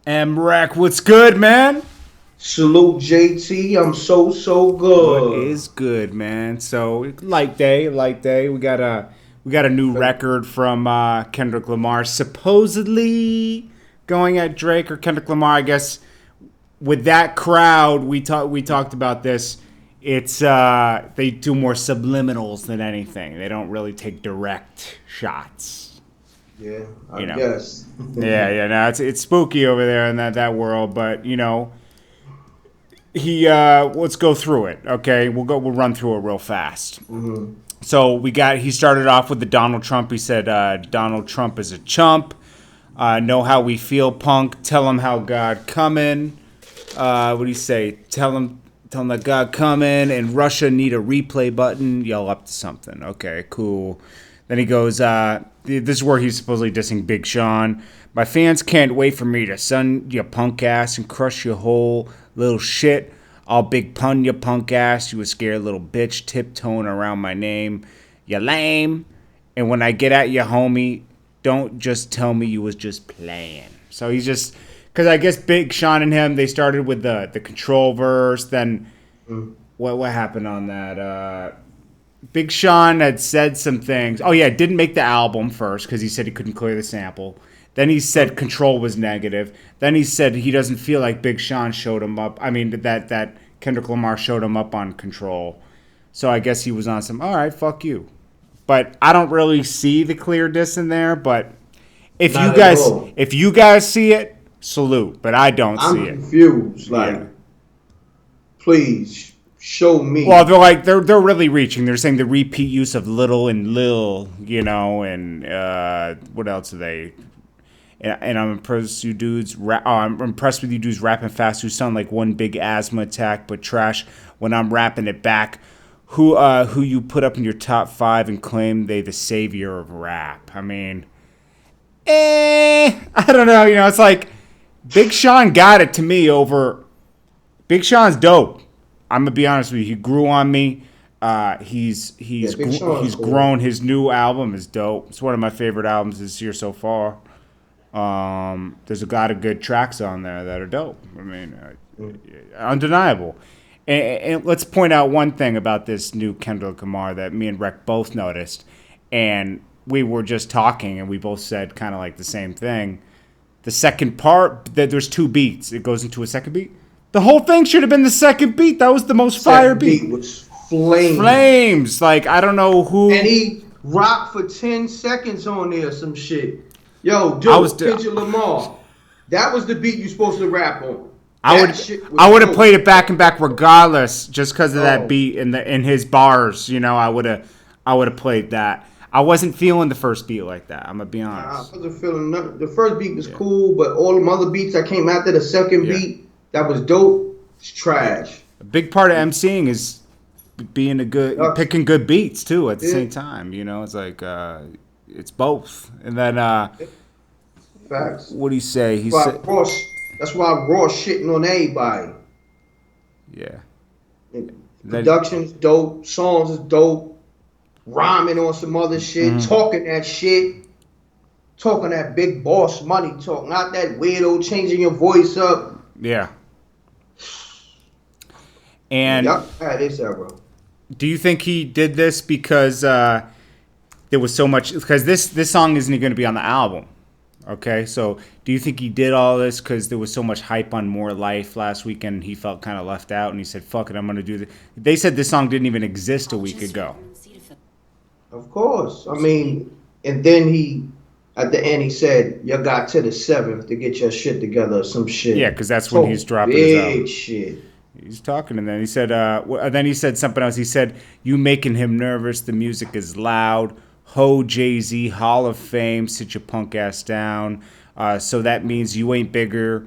Mrack, what's good, man? Salute JT. I'm so What good. is good, man? So light day. We got a new record from Kendrick Lamar, supposedly going at Drake or Kendrick Lamar. I guess with that crowd, we talked about this. It's they do more subliminals than anything. They don't really take direct shots. Yeah, I You know. guess. Yeah. No, it's spooky over there in that world, but he let's go through it. Okay, we'll run through it real fast. hmm So he started off with the Donald Trump. He said Donald Trump is a chump. Know how we feel, punk. Tell him how God coming. What do you say? Tell him that God coming and Russia need a replay button. Yell up to something. Okay, cool. Then he goes, this is where he's supposedly dissing Big Sean. My fans can't wait for me to sun your punk ass and crush your whole little shit. I'll big pun your punk ass, you a scared little bitch tiptoeing around my name. You lame. And when I get at you, homie, don't just tell me you was just playing. So he's just, because I guess Big Sean and him, they started with the control verse. Then what happened on that? Big Sean had said some things. Oh yeah, didn't make the album first because he said he couldn't clear the sample. Then he said Control was negative. Then he said he doesn't feel like Big Sean showed him up. I mean that Kendrick Lamar showed him up on Control. So I guess he was on some. All right, fuck you. But I don't really see the clear diss in there. But if you Not at guys all. if you guys see it, salute. But I don't I'm see it. confused. Like, Yeah. please show me. Well, they're really reaching. They're saying the repeat use of little and lil, and what else are they? And I'm impressed you dudes. I'm impressed with you dudes rapping fast who sound like one big asthma attack, but trash when I'm rapping it back. Who you put up in your top 5 and claim they the savior of rap? I mean, I don't know. It's like Big Sean got it to me over. Big Sean's dope. I'm gonna be honest with you. He grew on me. He's Big Sean's he's cool. grown. His new album is dope. It's one of my favorite albums this year so far. There's a lot of good tracks on there that are dope. I mean, undeniable. And let's point out one thing about this new Kendrick Lamar that me and Rec both noticed, and we were just talking, and we both said kind of like the same thing. The second part, that there's 2 beats. It goes into a second beat. The whole thing should have been the second beat. That was the most fire Second beat. was flame. Flames. Like, I don't know who. And he rocked for 10 seconds on there, some shit. Yo, I was dude, Kendrick Lamar. That was the beat you supposed to rap on. I That would shit was I would have dope. played it back and back regardless, just because of that Oh. beat in his bars. I would have played that. I wasn't feeling the first beat like that. I'm gonna be I honest. wasn't feeling nothing. The first beat was cool, but all them other beats that came after the second Yeah. beat that was dope, it's trash. A big part of MCing is being picking good beats too. At the Yeah. same time, it's like it's both. And then Facts. what do you say? He That's said, why Ross, that's why Ross shitting on everybody. yeah. That- Production's dope, songs is dope, rhyming on some other shit, Mm-hmm. talking that shit, talking that big boss money talk, not that weirdo changing your voice up. Yeah. And Y'all had this era. do you think he did this because there was so much? Because this song isn't going to be on the album. Okay, so do you think he did all this because there was so much hype on More Life last weekend and he felt kind of left out and he said, fuck it, I'm going to do this. They said this song didn't even exist a week ago. Of course. I mean, and then at the end, he said, you got to the 7th to get your shit together or some shit. Yeah, because that's when So he's dropping his big album. shit. He's talking, and then he said, then he said something else. He said, "You making him nervous. The music is loud. Ho Jay-Z, Hall of Fame. Sit your punk ass down. So that means you ain't bigger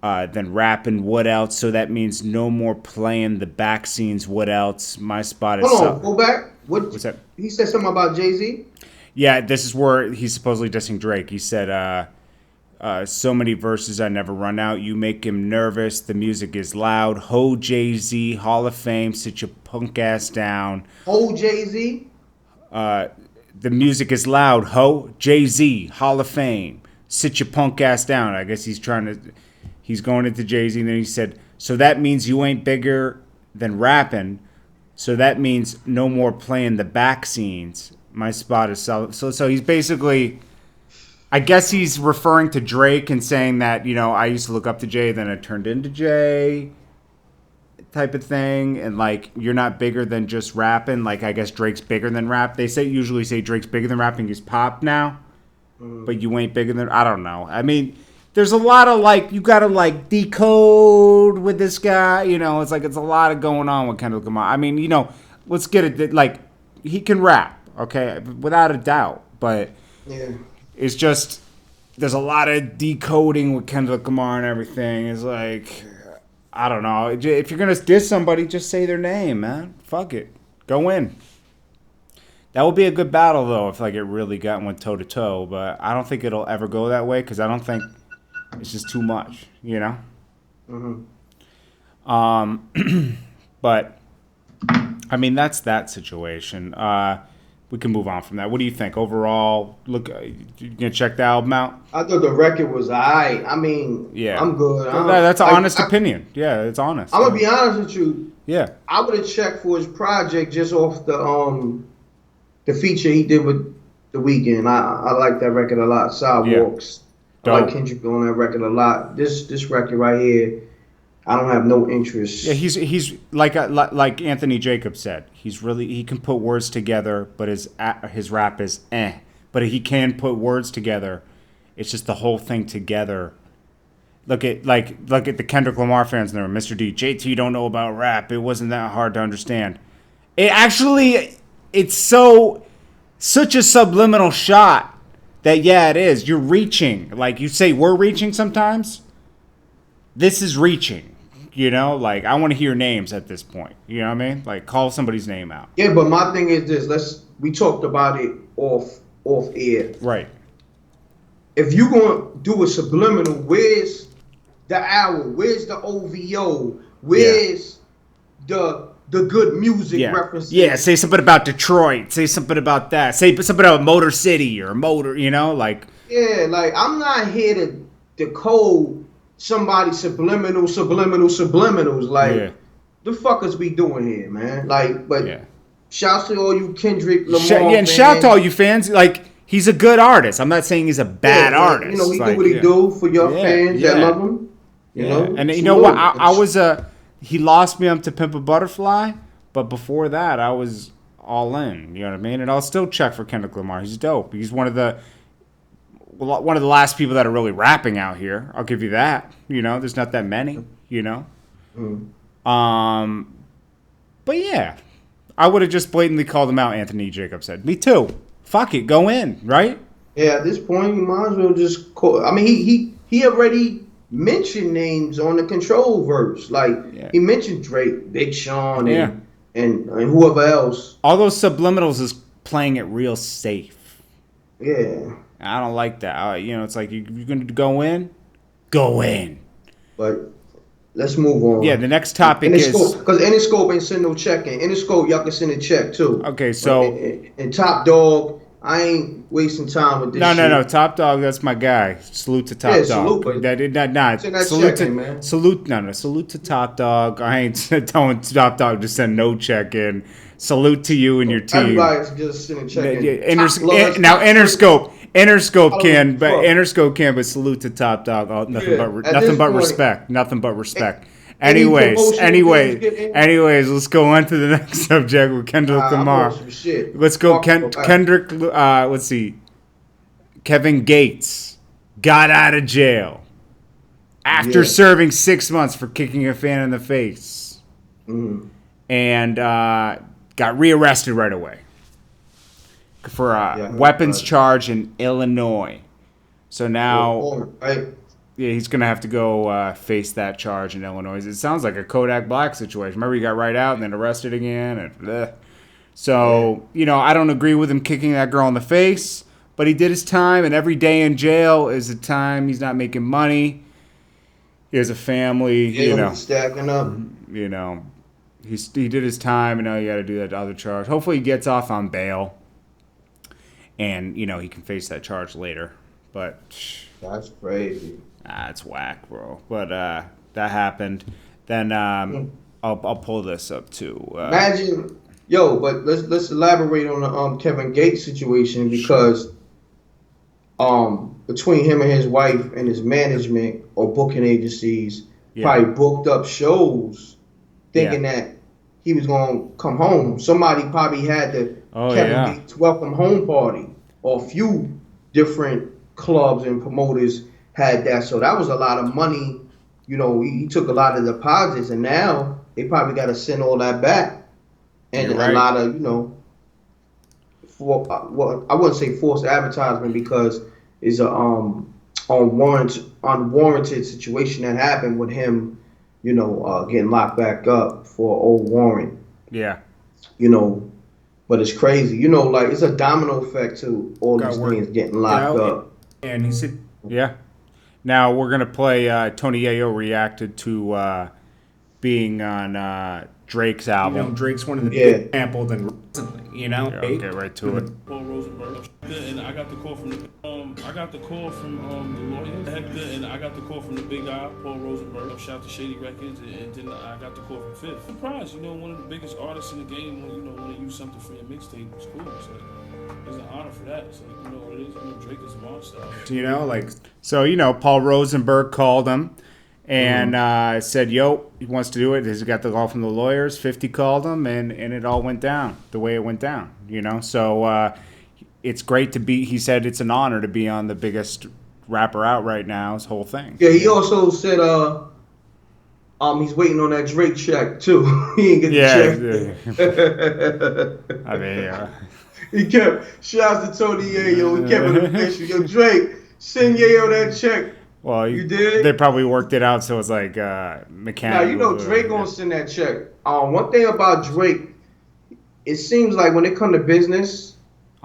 than rapping. What else? So that means no more playing the back scenes. What else? My spot is." Hold on, go back. What's that? He said something about Jay-Z? Yeah, this is where he's supposedly dissing Drake. He said, so many verses I never run out. You make him nervous. The music is loud. Ho Jay-Z, Hall of Fame. Sit your punk ass down. Old Jay-Z? The music is loud. Ho Jay-Z, Hall of Fame. Sit your punk ass down. I guess he's trying to. He's going into Jay-Z, and then he said, so that means you ain't bigger than rapping. So that means no more playing the back scenes. My spot is so he's basically, I guess he's referring to Drake and saying that, I used to look up to Jay, then I turned into Jay type of thing. And like, you're not bigger than just rapping. Like, I guess Drake's bigger than rap. They usually say Drake's bigger than rapping. He's pop now. But you ain't bigger than, I don't know. I mean, there's a lot of like, you gotta like decode with this guy, it's like, it's a lot of going on with Kendrick Lamar. I mean, let's get it, like, he can rap, okay, without a doubt, but it's just, there's a lot of decoding with Kendrick Lamar and everything. It's like, I don't know, if you're gonna diss somebody, just say their name, man. Fuck it, go in. That would be a good battle, though, if like it really got went toe to toe. But I don't think it'll ever go that way because I don't think it's just too much, But I mean, that's that situation. We can move on from that. What do you think overall? Look, you gonna check the album out? I thought the record was alright. I mean, I'm good. That's an honest opinion. Yeah, it's honest. I'm gonna be honest with you. Yeah, I would have checked for his project just off the feature he did with The Weeknd. I like that record a lot. Sidewalks. Yeah. I like Kendrick on that record a lot. This record right here, I don't have no interest. Yeah, he's like Anthony Jacobs said. He can put words together, but his rap is eh. But he can put words together. It's just the whole thing together. Look at the Kendrick Lamar fans there. Mr. D, JT don't know about rap. It wasn't that hard to understand. It's such a subliminal shot that, yeah, it is. You're reaching. Like you say, we're reaching sometimes. This is reaching. Like I want to hear names at this point. You know what I mean? Like call somebody's name out. Yeah, but my thing is this. We talked about it off air. Right. If you're going to do a subliminal, where's the hour? Where's the OVO? Where's the good music references? Yeah, say something about Detroit. Say something about that. Say something about Motor City or Motor, like. Yeah, like, I'm not here to decode somebody's subliminals. Like, the fuckers we doing here, man? Like, but shouts to all you Kendrick Lamar fans. And shout to all you fans. Like, he's a good artist. I'm not saying he's a bad artist. He do what he do for your fans that love him. You know? And you know what? I was he lost me up to Pimp a Butterfly, but before that, I was all in. You know what I mean? And I'll still check for Kendrick Lamar. He's dope. He's one of the last people that are really rapping out here. I'll give you that. There's not that many. But yeah, I would have just blatantly called him out. Anthony Jacobs said, "Me too. Fuck it, go in, right?" Yeah, at this point, you might as well just call. I mean, he already mentioned names on the Control verse. Like he mentioned Drake, Big Sean, and whoever else. All those subliminals is playing it real safe. Yeah, I don't like that. It's like you're gonna go in. But let's move on. Yeah, the next topic is because Interscope ain't send no check in. Interscope, y'all can send a check too. Okay, so and Top Dog. I ain't wasting time with this shit. No. Top Dog, that's my guy. Salute to Top Dog. Salute to Top Dog. I ain't telling Top Dog to send no check in. Salute to you and your team. Everybody's just sending check in. Interscope can, but salute to Top Dog. Oh, nothing but respect. Nothing but respect. Anyways, let's go on to the next subject with Kendrick Lamar. Let's go, Kendrick. Let's see. Kevin Gates got out of jail after serving 6 months for kicking a fan in the face, and got rearrested right away for a weapons charge in Illinois. So now. Yeah, he's going to have to go face that charge in Illinois. It sounds like a Kodak Black situation. Remember, he got right out and then arrested again. And bleh. So, I don't agree with him kicking that girl in the face, but he did his time, and every day in jail is a time he's not making money. He has a family, stacking up. He did his time, and now you got to do that other charge. Hopefully he gets off on bail, and, he can face that charge later. But That's crazy. It's whack, bro. But that happened. Then I'll pull this up too. Imagine, yo, but let's elaborate on the Kevin Gates situation Sure. because between him and his wife and his management or booking agencies Yeah. probably booked up shows Yeah. thinking that he was gonna come home. Somebody probably had the Oh Kevin yeah. Gates welcome home party, or a few different clubs and promoters had that. So that was a lot of money. You know, he took a lot of deposits, and now they probably got to send all that back, and You're a right. lot of for well, I wouldn't say forced advertisement because it's a unwarranted situation that happened with him, getting locked back up for old warrant, Yeah. you know. But it's crazy, like it's a domino effect to all Got these work things getting locked out. up. And he said, yeah. Now we're gonna play. Tony Yayo reacted to being on Drake's album. Drake's one of the Yeah, big sampled and recently, Yeah, I'll get right to it. Paul Rosenberg. And I got the call from the lawyer. And I got the call from the big guy, Paul Rosenberg. Shout to Shady Records, and then I got the call from Fifth. Surprised, one of the biggest artists in the game. Want to use something for your mixtape. It's cool. It's like it's an honor for that. It's like what it is. Drake is a monster. So Paul Rosenberg called him and said, "Yo, he wants to do it." He's got the call from the lawyers. 50 called him, and it all went down the way it went down. So it's great to be. He said it's an honor to be on the biggest rapper out right now. His whole thing. yeah. He also said, he's waiting on that Drake check too. He didn't get the check. I mean, He kept shouts to Tony Yayo. He kept it official. Yo, Drake, send Yayo that check. well, You did? they probably worked it out so it's like Now mechanical. Drake gonna send that check. One thing about Drake, it seems like when it come to business,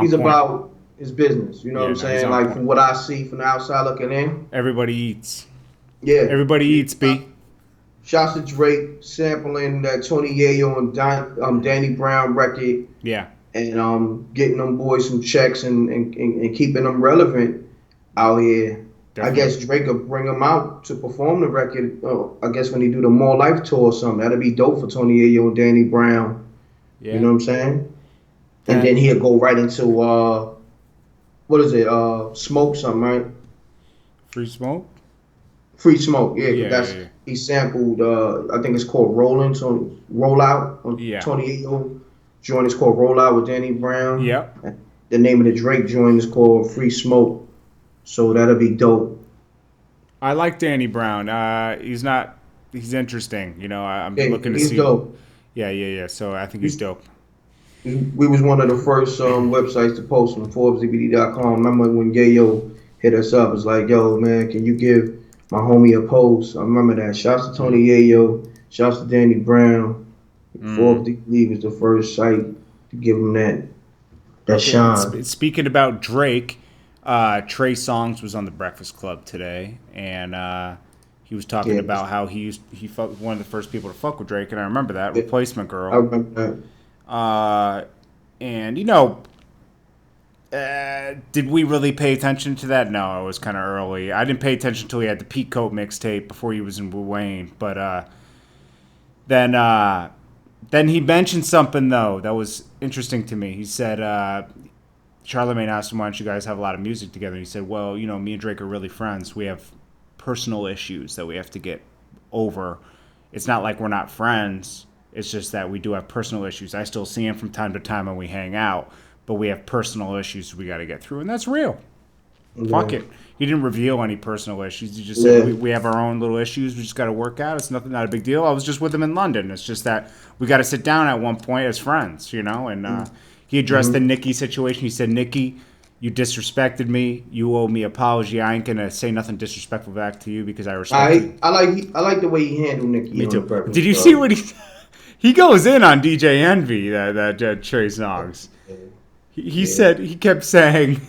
he's point. about his business. You know what I'm he's saying? on Like point. from what I see from the outside looking in. Everybody eats. Yeah. Everybody eats, B. Shouts to Drake sampling that Tony Yayo and Danny Brown record. Yeah. And getting them boys some checks and keeping them relevant out here. Definitely. I guess Drake will bring them out to perform the record. I guess when he do the More Life tour or something, that'll be dope for Tony Yayo and Danny Brown. Yeah. You know what I'm saying? And then he'll go right into what is it? Smoke something, right? Free Smoke? Free Smoke, yeah. Yeah, That's yeah. He sampled. I think it's called Rollout on Yeah. Tony Yayo. Joint is called Rollout with Danny Brown. Yep. The name of the Drake joint is called Free Smoke. So that'll be dope. I like Danny Brown. He's interesting. I'm looking to he's see. dope. Yeah. So I think he's dope. We was one of the first websites to post on ForbesDBD.com. Remember when Yayo hit us up? It's like, yo, man, can you give my homie a post? I remember that. Shouts to Tony Yayo. Shouts to Danny Brown. Forbes DBD was the first site to give him that shine. Speaking about Drake, Trey Songz was on the Breakfast Club today, and he was talking about how he felt one of the first people to fuck with Drake, and I remember that Replacement Girl. I remember that. And did we really pay attention to that? No, it was kind of early. I didn't pay attention until he had the Pete Coat mixtape before he was in Wu Wayne. But then he mentioned something though that was interesting to me. He said, Charlamagne asked him, "Why don't you guys have a lot of music together?" And he said, "Well, me and Drake are really friends. We have personal issues that we have to get over. It's not like we're not friends. It's just that we do have personal issues. I still see him from time to time when we hang out, but we have personal issues we got to get through, and that's real." Fuck it. He didn't reveal any personal issues. He just said we have our own little issues. We just got to work out. It's not a big deal. I was just with him in London. It's just that we got to sit down at one point as friends, And he addressed the Nicki situation. He said, "Nicki, you disrespected me. You owe me an apology. I ain't gonna say nothing disrespectful back to you because I respect you." I like the way he handled Nicki. Me too. Did you see what he goes in on DJ Envy? That Trey Songz. He said he kept saying,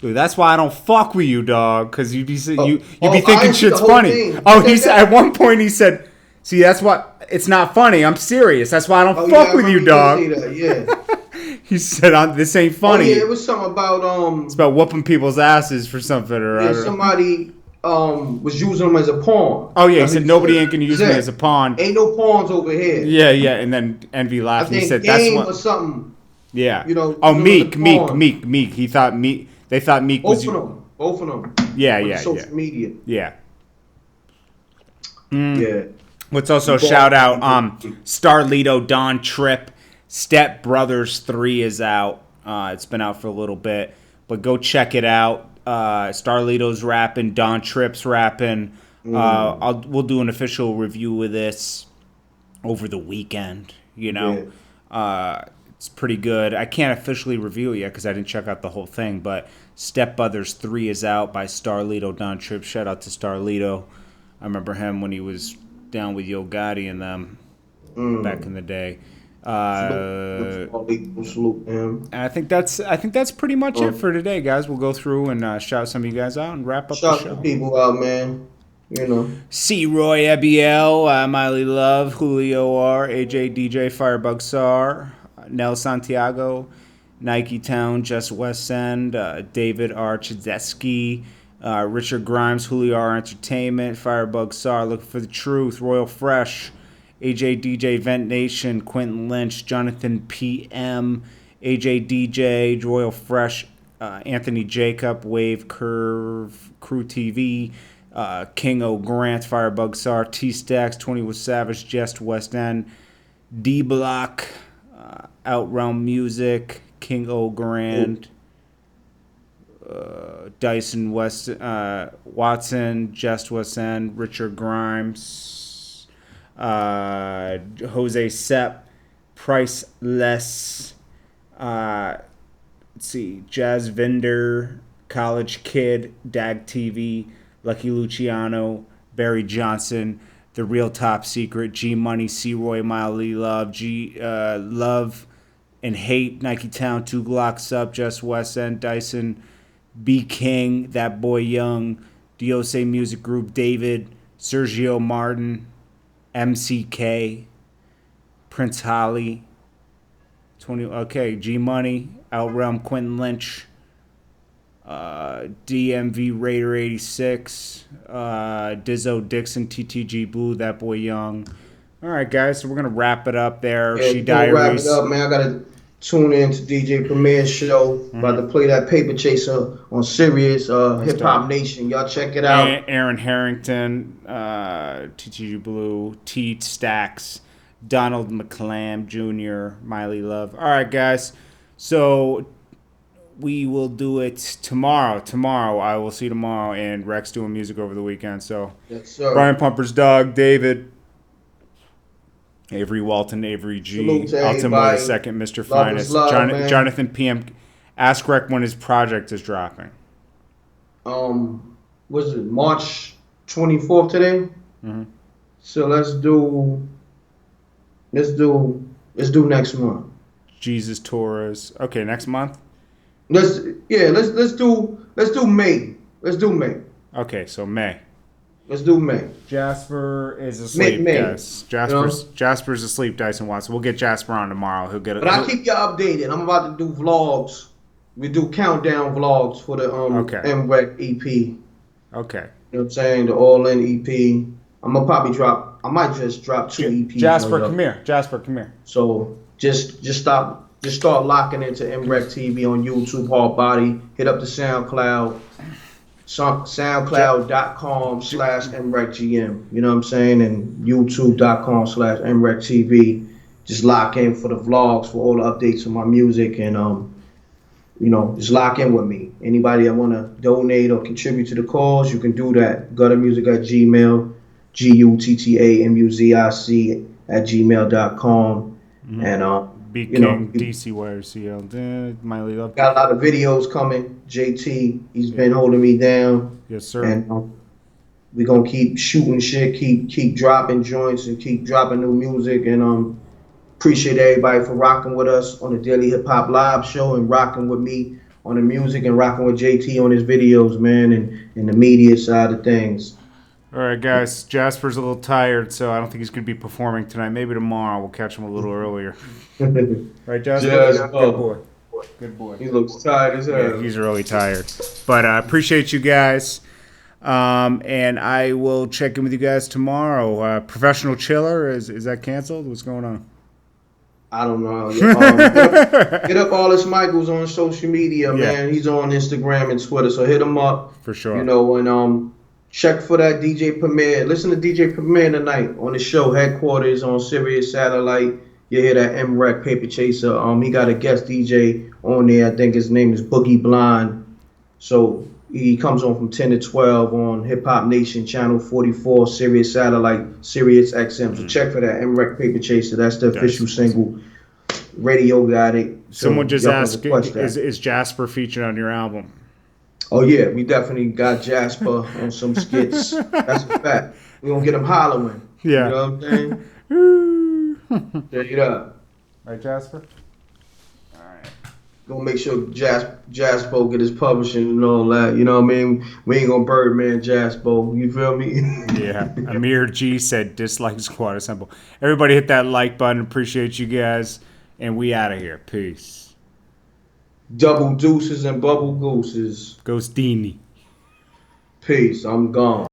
"That's why I don't fuck with you, dog, because you be thinking shit's funny." He said at one point he said, "See, that's what it's not funny. I'm serious. That's why I don't fuck with you, dog." He said, "This ain't funny." Oh yeah, it was something about It's about whooping people's asses for something or yeah, other. somebody was using them as a pawn. Oh yeah, he said nobody ain't gonna use me as a pawn. Ain't no pawns over here. Yeah, and then Envy I laughed and he think said, "That's Game what." or something. Yeah. You know. Oh, Using them as a Meek. pawn. He thought Meek. They thought Meek was. Both of them. Yeah, on yeah, social media. Yeah. Yeah. Let's also shout out Starlito, Don Tripp, Step Brothers 3 is out. It's been out for a little bit, but go check it out. Starlito's rapping, Don Tripp's rapping. We'll do an official review of this over the weekend. You know, it's pretty good. I can't officially review it yet because I didn't check out the whole thing. But Step Brothers 3 is out by Starlito, Don Tripp. Shout out to Starlito. I remember him when he was down with Yo Gotti and them back in the day. Salute him. I think that's pretty much it for today, guys. We'll go through and shout some of you guys out and wrap up the show. Shout the people out, man. You know. C. Roy Ebiel, Miley Love, Julio R, AJ DJ, Firebug Sar, Nel Santiago, Nike Town, Just West End, David R. Chideski, Richard Grimes, Julio R Entertainment, Firebug Sar, Look for the Truth, Royal Fresh, AJ DJ, Vent Nation, Quentin Lynch, Jonathan PM, AJ DJ, Royal Fresh, Anthony Jacob, Wave Curve, Crew TV, King O Grant, Firebug Sar, T Stacks, 21 Savage, Just West End, D Block, Outrealm Music, King O Grant, Dyson Watson, Just West End, Richard Grimes, Jose Sepp, Priceless, let's see, Jazz Vendor, College Kid, Dag TV, Lucky Luciano, Barry Johnson, The Real Top Secret, G Money, C Roy, Miley Love, Love and Hate, Nike Town, 2 Glocks Up, Just West End, Dyson, B King, That Boy Young, Diose Music Group, David, Sergio Martin, MCK, Prince Holly, G Money, Outrealm, Quentin Lynch, DMV Raider 86, Dizzo Dixon, TTG Blue, That Boy Young. All right, guys, so we're gonna wrap it up there. Yeah, She Diaries. Wrap it up, man. I gotta tune in to DJ Premier's show. About to play that Paper Chaser on Sirius, Hip Hop Nation. Y'all check it out. Aaron Harrington, TTG Blue, T Stacks, Donald McClam Jr., Miley Love. All right, guys. So we will do it tomorrow. I will see you tomorrow, and Rex doing music over the weekend. So yes, sir. Brian Pumper's dog, David, Avery Walton, Avery G, Altamore the Second, Mr. Finest, Jonathan PM. Ask Rec when his project is dropping. Was it March 24th today? So let's do next month. Jesus Torres. Okay, next month. Let's do May. Let's do May. Okay, so May. Let's do May. Jasper is asleep, May. guys. Jasper's asleep, Dyson Watson. We'll get Jasper on tomorrow. He'll get it. But I'll keep you updated. I'm about to do vlogs. We do countdown vlogs for the MREC EP. Okay. You know what I'm saying? The All-In EP. I might just drop 2 EPs. Jasper, come here. So just start locking into MREC TV on YouTube, Hard Body. Hit up the SoundCloud. SoundCloud.com/MRECGM. You know what I'm saying? And YouTube.com/MRECTV. Just lock in for the vlogs, for all the updates on my music, and just lock in with me. Anybody that wanna donate or contribute to the cause, you can do that. guttermusic@gmail, GUTTAMUZIC@gmail.com. And Big King, DC Wire CL, Miley Love. Got a lot of videos coming. JT, he's been holding me down. Yes, sir. And we're gonna keep shooting shit, keep dropping joints, and keep dropping new music. And appreciate everybody for rocking with us on the Daily Hip Hop Live show, and rocking with me on the music, and rocking with JT on his videos, man, and the media side of things. All right, guys. Jasper's a little tired, so I don't think he's going to be performing tonight. Maybe tomorrow. We'll catch him a little earlier. Right, Jasper? Jasper. Good boy. Good boy. He looks tired as hell. Yeah, he's really tired. But I appreciate you guys. And I will check in with you guys tomorrow. Professional Chiller, is that canceled? What's going on? I don't know. Hit up Arliss Michaels on social media, man. He's on Instagram and Twitter, so hit him up. For sure. You know, and check for that DJ Premier. Listen to DJ Premier tonight on the show, Headquarters on Sirius Satellite. You hear that M-Rec Paper Chaser. He got a guest DJ on there. I think his name is Boogie Blind. So he comes on from 10 to 12 on Hip Hop Nation, Channel 44, Sirius Satellite, Sirius XM. So check for that M-Rec Paper Chaser. That's the official single. Radio got it. So someone just asked, is Jasper featured on your album? Oh, yeah. We definitely got Jasper on some skits. That's a fact. We're going to get him hollering. Yeah. You know what I'm saying? Straight up. Right, Jasper? All right. Gonna make sure Jasper get his publishing and all that. You know what I mean? We ain't gonna Birdman Jasper. You feel me? Yeah. Amir G said dislike Squad Assemble. Everybody hit that like button. Appreciate you guys. And we out of here. Peace. Double deuces and bubble gooses. Ghostini. Peace. I'm gone.